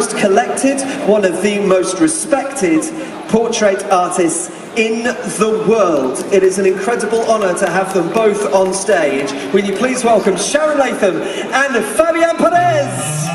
most collected, one of the most respected portrait artists in the world. It is an incredible honour to have them both on stage. Will you please welcome Sharon Latham and Fabian Perez?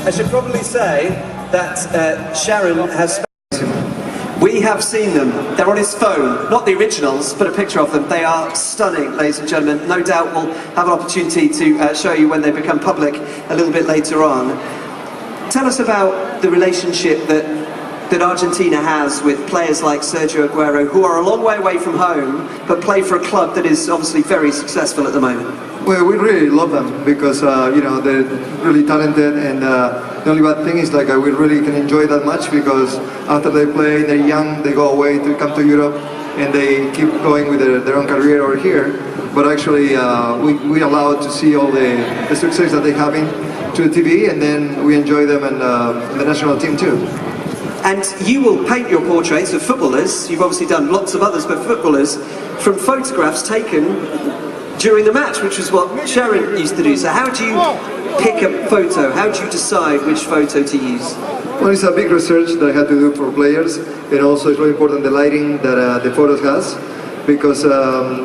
I should probably say that Sharon has... We have seen them. They're on his phone. Not the originals, but a picture of them. They are stunning, ladies and gentlemen. No doubt we'll have an opportunity to show you when they become public a little bit later on. Tell us about the relationship that Argentina has with players like Sergio Aguero, who are a long way away from home, but play for a club that is obviously very successful at the moment. Well, we really love them because you know, they're really talented, and the only bad thing is like we really can enjoy that much because after they play, they're young, they go away to come to Europe, and they keep going with their own career over here. But actually, we allowed to see all the success that they're having to the TV, and then we enjoy them in the national team too. And you will paint your portraits of footballers, you've obviously done lots of others, but footballers, from photographs taken during the match, which is what Sharon used to do. So how do you pick a photo? How do you decide which photo to use? Well, it's a big research that I had to do for players, and also it's really important the lighting that the photos has, because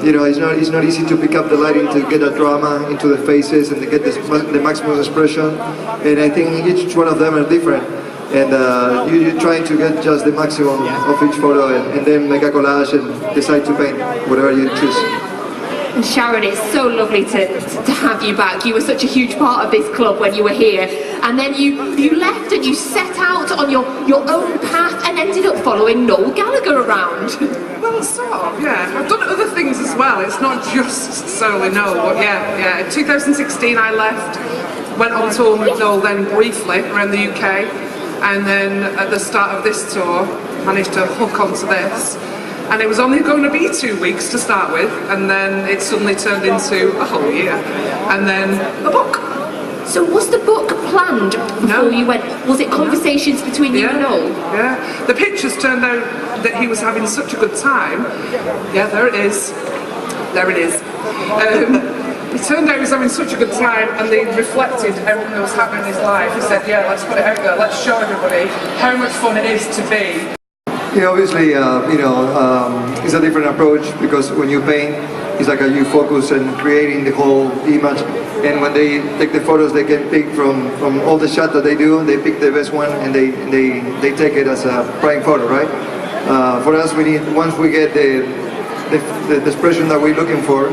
you know, it's not easy to pick up the lighting to get a drama into the faces and to get the maximum expression. And I think each one of them are different. And you're trying to get just the maximum of each photo, and then make a collage and decide to paint whatever you choose. And Sharon, it's so lovely to have you back. You were such a huge part of this club when you were here, and then you left and you set out on your own path and ended up following Noel Gallagher around. Well, sort of, yeah. I've done other things as well. It's not just solely Noel, but yeah. In 2016 I left, went on tour with Noel then briefly around the UK, and then at the start of this tour managed to hook onto this. And it was only going to be 2 weeks to start with, and then it suddenly turned into a whole year, and then a book. So was the book planned before you went? Was it conversations between you and Noel? Yeah, the pictures turned out that he was having such a good time. Yeah, there it is. There it is. It turned out he was having such a good time, and they reflected everything that was happening in his life. He said, yeah, let's put it out there, let's show everybody how much fun it is to be. Yeah, obviously, you know, it's a different approach, because when you paint, it's like you focus on creating the whole image, and when they take the photos, they can pick from all the shots that they do, they pick the best one, and they take it as a prime photo, right? For us, once we get the expression that we're looking for,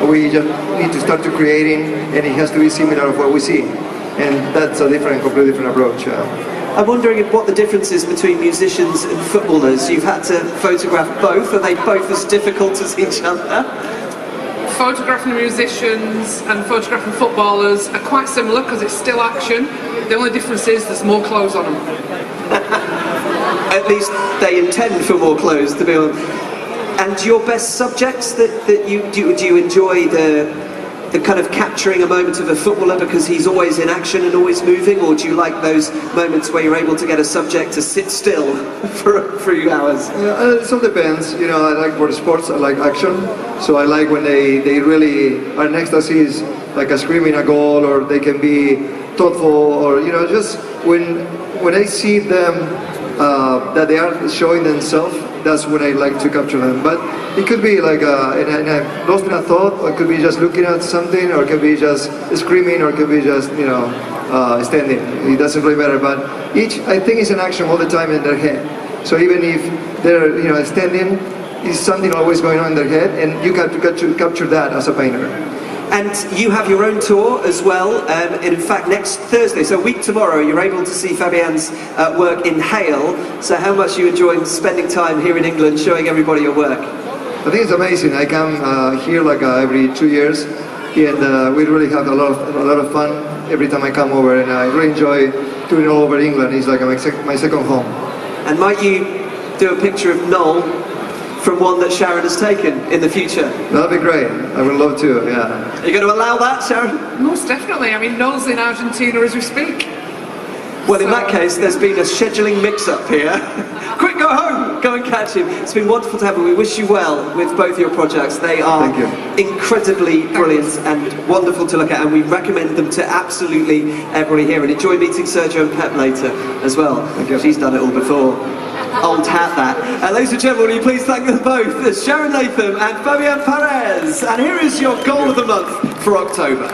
we just need to start to creating, and it has to be similar of what we see, and that's a completely different approach. I'm wondering what the difference is between musicians and footballers. You've had to photograph both. Are they both as difficult as each other? Photographing musicians and photographing footballers are quite similar because it's still action. The only difference is there's more clothes on them. At least they intend for more clothes, to be honest. And your best subjects that you do you enjoy the kind of capturing a moment of a footballer because he's always in action and always moving, or do you like those moments where you're able to get a subject to sit still for a few hours? Yeah, it all depends. You know, I like for sports, I like action, so I like when they really are in ecstasy, is like a screaming a goal, or they can be thoughtful, or you know, just when I see them that they are showing themselves, that's when I like to capture them. But it could be like lost in a thought, or it could be just looking at something, or it could be just screaming, or it could be just, you know, standing. It doesn't really matter. But I think it's an action all the time in their head. So even if they're, you know, standing, is something always going on in their head, and you got to capture that as a painter. And you have your own tour as well, and in fact next Thursday, so a week tomorrow, you're able to see Fabian's work in Hale. So how much are you enjoying spending time here in England showing everybody your work? I think it's amazing. I come here like every 2 years, and we really have a lot of fun every time I come over, and I really enjoy doing it all over England. It's like my second home. And might you do a picture of Noel from one that Sharon has taken in the future? That'd be great. I would love to, yeah. Are you going to allow that, Sharon? Most definitely. I mean, Noel's in Argentina as we speak. Well, in that case, there's been a scheduling mix-up here. Quick, go home! Go and catch him. It's been wonderful to have you. We wish you well with both your projects. They are incredibly brilliant and wonderful to look at, and we recommend them to absolutely everybody here. And enjoy meeting Sergio and Pep later as well. Thank you. She's done it all before. Old hat that. Ladies and gentlemen, will you please thank them both, Sharon Latham and Fabian Perez. And here is your goal of the month for October.